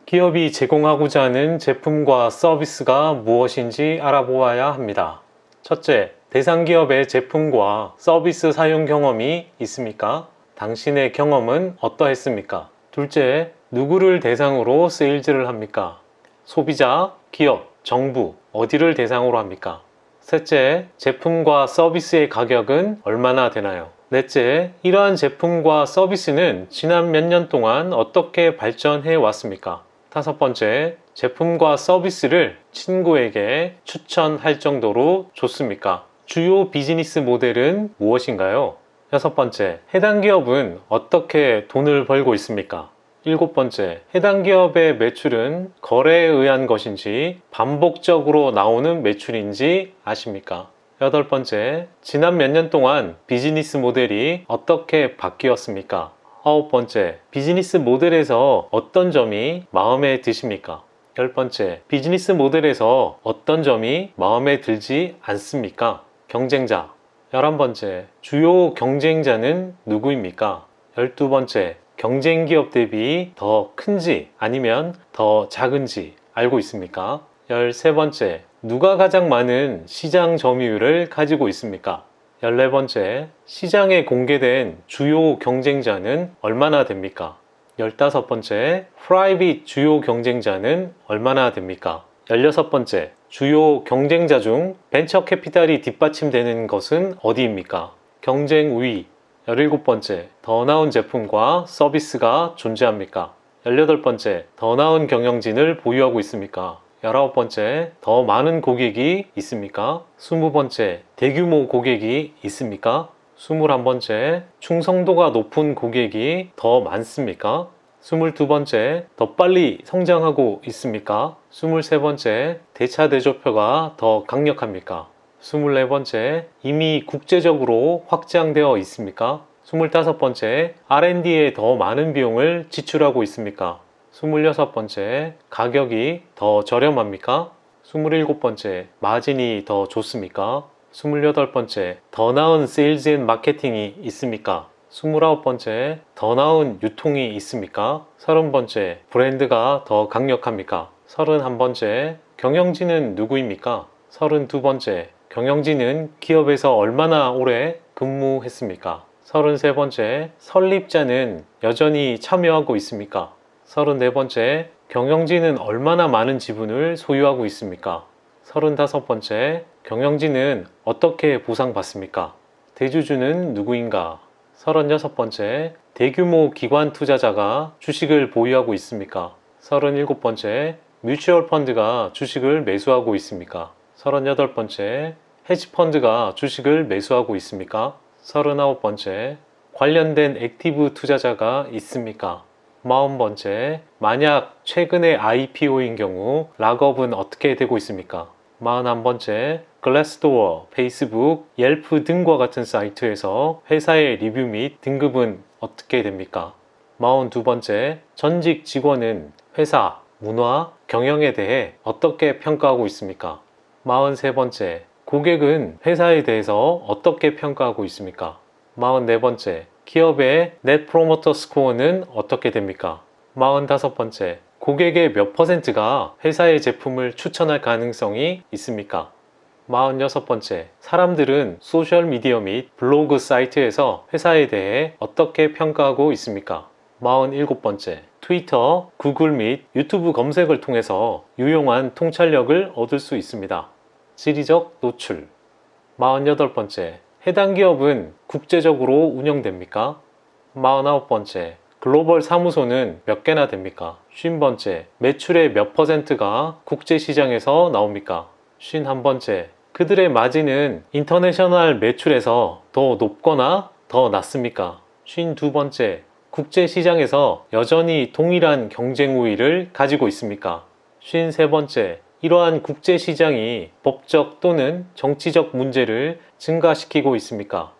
기업이 제공하고자 하는 제품과 서비스가 무엇인지 알아보아야 합니다. 첫째, 대상 기업의 제품과 서비스 사용 경험이 있습니까? 당신의 경험은 어떠했습니까? 둘째, 누구를 대상으로 세일즈를 합니까? 소비자, 기업, 정부, 어디를 대상으로 합니까? 셋째, 제품과 서비스의 가격은 얼마나 되나요? 넷째, 이러한 제품과 서비스는 지난 몇 년 동안 어떻게 발전해 왔습니까? 다섯 번째, 제품과 서비스를 친구에게 추천할 정도로 좋습니까? 주요 비즈니스 모델은 무엇인가요? 여섯 번째, 해당 기업은 어떻게 돈을 벌고 있습니까? 일곱 번째, 해당 기업의 매출은 거래에 의한 것인지 반복적으로 나오는 매출인지 아십니까? 여덟 번째, 지난 몇 년 동안 비즈니스 모델이 어떻게 바뀌었습니까? 아홉 번째, 비즈니스 모델에서 어떤 점이 마음에 드십니까? 열 번째, 비즈니스 모델에서 어떤 점이 마음에 들지 않습니까? 경쟁자. 11번째, 주요 경쟁자는 누구입니까? 12번째, 경쟁 기업 대비 더 큰지 아니면 더 작은지 알고 있습니까? 13번째, 누가 가장 많은 시장 점유율을 가지고 있습니까? 14번째, 시장에 공개된 주요 경쟁자는 얼마나 됩니까? 15번째, 프라이빗 주요 경쟁자는 얼마나 됩니까? 16번째, 주요 경쟁자 중 벤처 캐피탈이 뒷받침되는 것은 어디입니까? 경쟁 우위. 17번째, 더 나은 제품과 서비스가 존재합니까? 18번째, 더 나은 경영진을 보유하고 있습니까? 19번째, 더 많은 고객이 있습니까? 20번째, 대규모 고객이 있습니까? 21번째, 충성도가 높은 고객이 더 많습니까? 22번째, 더 빨리 성장하고 있습니까? 23번째, 대차 대조표가 더 강력합니까? 24번째, 이미 국제적으로 확장되어 있습니까? 25번째, R&D에 더 많은 비용을 지출하고 있습니까? 26번째, 가격이 더 저렴합니까? 27번째, 마진이 더 좋습니까? 28번째, 더 나은 세일즈 앤 마케팅이 있습니까? 29번째, 더 나은 유통이 있습니까? 30번째, 브랜드가 더 강력합니까? 31번째, 경영진은 누구입니까? 32번째, 경영진은 기업에서 얼마나 오래 근무했습니까? 33번째, 설립자는 여전히 참여하고 있습니까? 34번째, 경영진은 얼마나 많은 지분을 소유하고 있습니까? 35번째, 경영진은 어떻게 보상받습니까? 대주주는 누구인가? 36번째, 대규모 기관 투자자가 주식을 보유하고 있습니까? 37번째, 뮤추얼 펀드가 주식을 매수하고 있습니까? 38번째, 헤지펀드가 주식을 매수하고 있습니까? 39번째, 관련된 액티브 투자자가 있습니까? 40번째, 만약 최근에 IPO인 경우 락업은 어떻게 되고 있습니까? 41번째, 글래스도어, 페이스북, 옐프 등과 같은 사이트에서 회사의 리뷰 및 등급은 어떻게 됩니까? 42번째, 전직 직원은 회사, 문화, 경영에 대해 어떻게 평가하고 있습니까? 43번째, 고객은 회사에 대해서 어떻게 평가하고 있습니까? 44번째, 기업의 넷 프로모터 스코어는 어떻게 됩니까? 45번째, 고객의 몇 퍼센트가 회사의 제품을 추천할 가능성이 있습니까? 46번째, 사람들은 소셜미디어 및 블로그 사이트에서 회사에 대해 어떻게 평가하고 있습니까? 47번째, 트위터, 구글 및 유튜브 검색을 통해서 유용한 통찰력을 얻을 수 있습니다. 지리적 노출. 48번째, 해당 기업은 국제적으로 운영됩니까? 49번째, 글로벌 사무소는 몇 개나 됩니까? 50번째, 매출의 몇 퍼센트가 국제시장에서 나옵니까? 51번째, 그들의 마진은 인터내셔널 매출에서 더 높거나 더 낮습니까? 52번째, 국제시장에서 여전히 동일한 경쟁 우위를 가지고 있습니까? 53번째, 이러한 국제시장이 법적 또는 정치적 문제를 증가시키고 있습니까?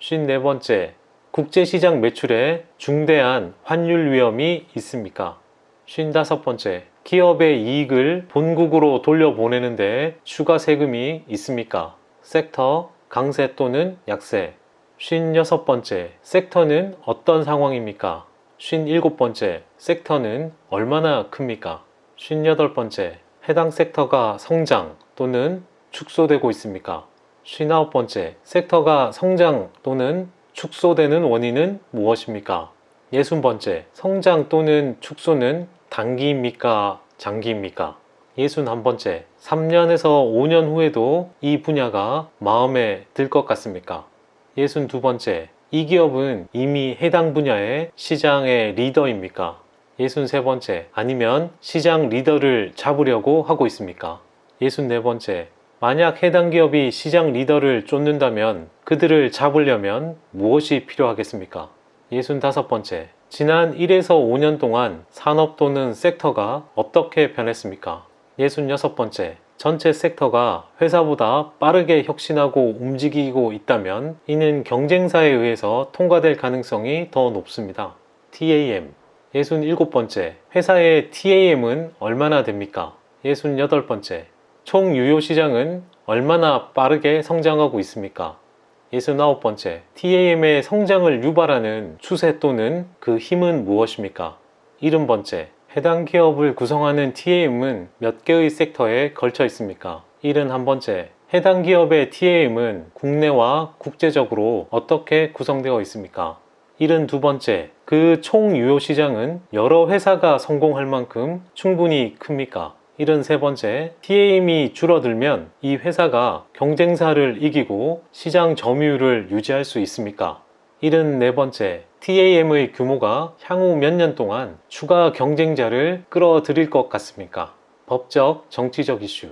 54번째, 국제시장 매출에 중대한 환율 위험이 있습니까? 55번째, 기업의 이익을 본국으로 돌려보내는데 추가 세금이 있습니까? 섹터, 강세 또는 약세. 56번째, 섹터는 어떤 상황입니까? 57번째 섹터는 얼마나 큽니까? 58번째 해당 섹터가 성장 또는 축소되고 있습니까? 59번째 섹터가 성장 또는 축소되는 원인은 무엇입니까? 60번째 성장 또는 축소는 단기입니까? 장기입니까? 61번째 3년에서 5년 후에도 이 분야가 마음에 들 것 같습니까? 62번째 이 기업은 이미 해당 분야의 시장의 리더입니까? 63번째 아니면 시장 리더를 잡으려고 하고 있습니까? 64번째 만약 해당 기업이 시장 리더를 쫓는다면 그들을 잡으려면 무엇이 필요하겠습니까? 65번째 지난 1에서 5년 동안 산업 또는 섹터가 어떻게 변했습니까? 66번째 전체 섹터가 회사보다 빠르게 혁신하고 움직이고 있다면 이는 경쟁사에 의해서 통과될 가능성이 더 높습니다. TAM 67번째 회사의 TAM은 얼마나 됩니까? 68번째 총 유효 시장은 얼마나 빠르게 성장하고 있습니까? 69번째 TAM의 성장을 유발하는 추세 또는 그 힘은 무엇입니까? 70번째 해당 기업을 구성하는 TAM은 몇 개의 섹터에 걸쳐 있습니까? 71번째 해당 기업의 TAM은 국내와 국제적으로 어떻게 구성되어 있습니까? 72번째 그 총 유효 시장은 여러 회사가 성공할 만큼 충분히 큽니까? 73번째 TAM이 줄어들면 이 회사가 경쟁사를 이기고 시장 점유율을 유지할 수 있습니까? 74번째 TAM의 규모가 향후 몇 년 동안 추가 경쟁자를 끌어들일 것 같습니까? 법적, 정치적 이슈.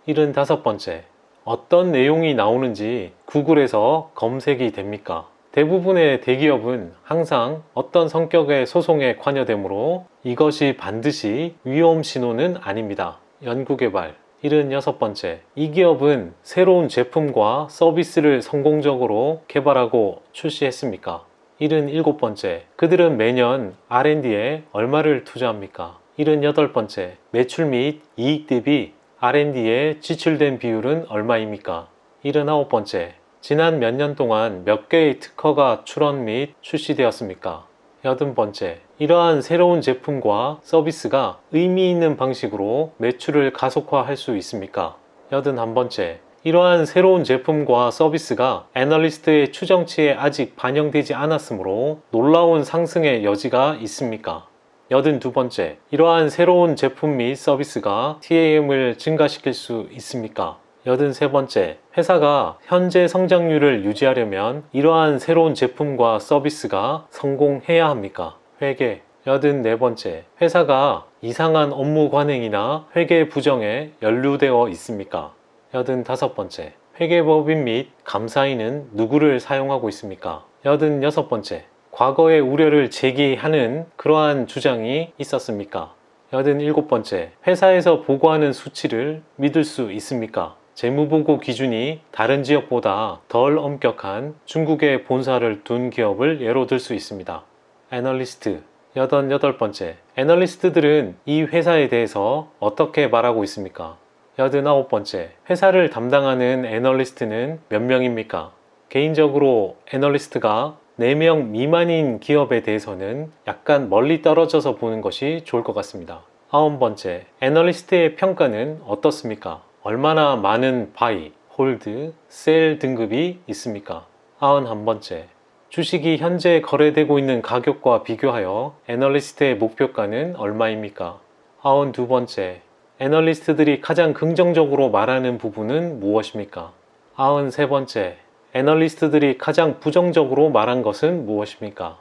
75번째 어떤 내용이 나오는지 구글에서 검색이 됩니까? 대부분의 대기업은 항상 어떤 성격의 소송에 관여되므로 이것이 반드시 위험 신호는 아닙니다. 연구개발. 76번째 이 기업은 새로운 제품과 서비스를 성공적으로 개발하고 출시했습니까? 77번째 그들은 매년 R&D에 얼마를 투자합니까? 78번째 매출 및 이익 대비 R&D에 지출된 비율은 얼마입니까? 79번째 지난 몇 년 동안 몇 개의 특허가 출원 및 출시되었습니까? 80번째 이러한 새로운 제품과 서비스가 의미 있는 방식으로 매출을 가속화할 수 있습니까? 81번째 이러한 새로운 제품과 서비스가 애널리스트의 추정치에 아직 반영되지 않았으므로 놀라운 상승의 여지가 있습니까? 82번째 이러한 새로운 제품 및 서비스가 TAM을 증가시킬 수 있습니까? 83번째 회사가 현재 성장률을 유지하려면 이러한 새로운 제품과 서비스가 성공해야 합니까? 회계. 84번째 회사가 이상한 업무 관행이나 회계 부정에 연루되어 있습니까? 85번째 회계법인 및 감사인은 누구를 사용하고 있습니까? 86번째 과거의 우려를 제기하는 그러한 주장이 있었습니까? 87번째 회사에서 보고하는 수치를 믿을 수 있습니까? 재무보고 기준이 다른 지역보다 덜 엄격한 중국에 본사를 둔 기업을 예로 들 수 있습니다. 애널리스트. 88번째 애널리스트들은 이 회사에 대해서 어떻게 말하고 있습니까? 89번째 회사를 담당하는 애널리스트는 몇 명입니까? 개인적으로 애널리스트가 4명 미만인 기업에 대해서는 약간 멀리 떨어져서 보는 것이 좋을 것 같습니다. 9번째 애널리스트의 평가는 어떻습니까? 얼마나 많은 바이, 홀드, 셀 등급이 있습니까? 91번째 주식이 현재 거래되고 있는 가격과 비교하여 애널리스트의 목표가는 얼마입니까? 92번째 애널리스트들이 가장 긍정적으로 말하는 부분은 무엇입니까? 93번째 애널리스트들이 가장 부정적으로 말한 것은 무엇입니까?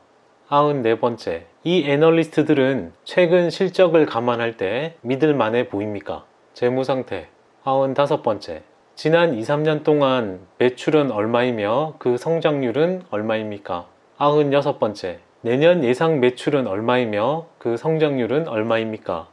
94번째 이 애널리스트들은 최근 실적을 감안할 때 믿을 만해 보입니까? 재무상태. 95번째 지난 2, 3년 동안 매출은 얼마이며 그 성장률은 얼마입니까? 96번째 내년 예상 매출은 얼마이며 그 성장률은 얼마입니까?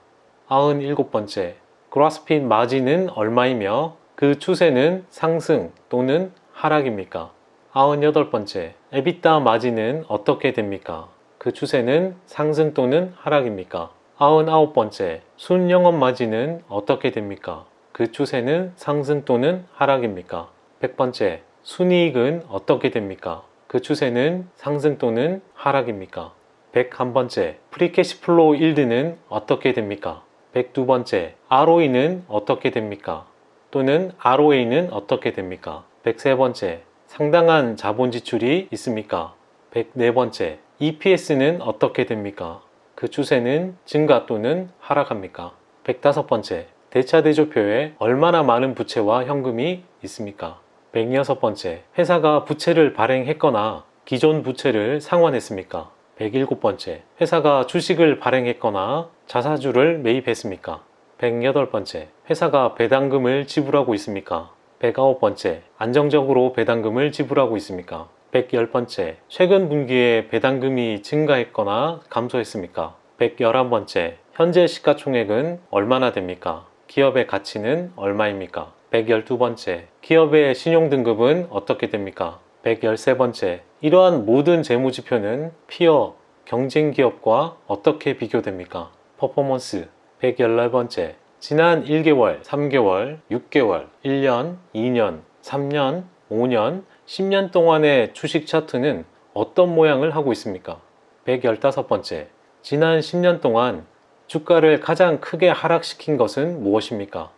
97번째 그로스핏 마진은 얼마이며 그 추세는 상승 또는 하락입니까? 98번째 에비타 마진은 어떻게 됩니까? 그 추세는 상승 또는 하락입니까? 99번째 순영업 마진은 어떻게 됩니까? 그 추세는 상승 또는 하락입니까? 100번째 순이익은 어떻게 됩니까? 그 추세는 상승 또는 하락입니까? 101번째, 프리캐시플로우 일드는 어떻게 됩니까? 102번째, ROE는 어떻게 됩니까? 또는 ROA는 어떻게 됩니까? 103번째, 상당한 자본 지출이 있습니까? 104번째, EPS는 어떻게 됩니까? 그 추세는 증가 또는 하락합니까? 105번째, 대차대조표에 얼마나 많은 부채와 현금이 있습니까? 106번째, 회사가 부채를 발행했거나 기존 부채를 상환했습니까? 107번째, 회사가 주식을 발행했거나 자사주를 매입했습니까? 108번째, 회사가 배당금을 지불하고 있습니까? 109번째, 안정적으로 배당금을 지불하고 있습니까? 110번째, 최근 분기에 배당금이 증가했거나 감소했습니까? 111번째, 현재 시가총액은 얼마나 됩니까? 기업의 가치는 얼마입니까? 112번째, 기업의 신용등급은 어떻게 됩니까? 113번째, 이러한 모든 재무지표는 피어, 경쟁기업과 어떻게 비교됩니까? 퍼포먼스. 114번째, 지난 1개월, 3개월, 6개월, 1년, 2년, 3년, 5년, 10년 동안의 주식 차트는 어떤 모양을 하고 있습니까? 115번째, 지난 10년 동안 주가를 가장 크게 하락시킨 것은 무엇입니까?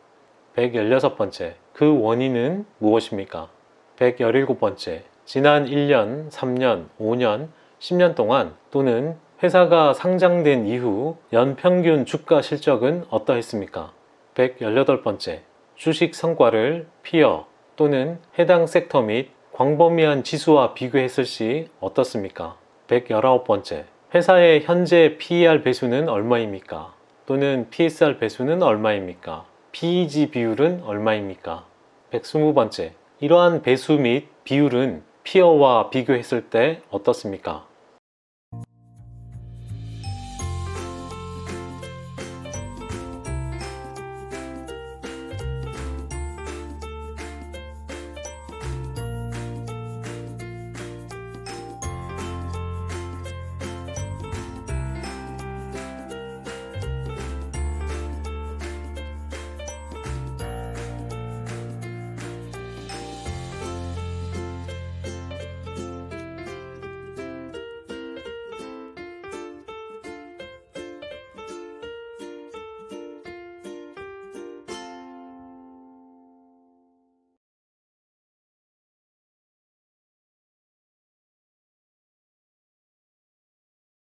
116번째, 그 원인은 무엇입니까? 117번째, 지난 1년, 3년, 5년, 10년 동안 또는 회사가 상장된 이후 연평균 주가 실적은 어떠했습니까? 118번째, 주식 성과를 피어 또는 해당 섹터 및 광범위한 지수와 비교했을 시 어떻습니까? 119번째, 회사의 현재 PER 배수는 얼마입니까? 또는 PSR 배수는 얼마입니까? PEG 비율은 얼마입니까? 120번째, 이러한 배수 및 비율은 피어와 비교했을 때 어떻습니까?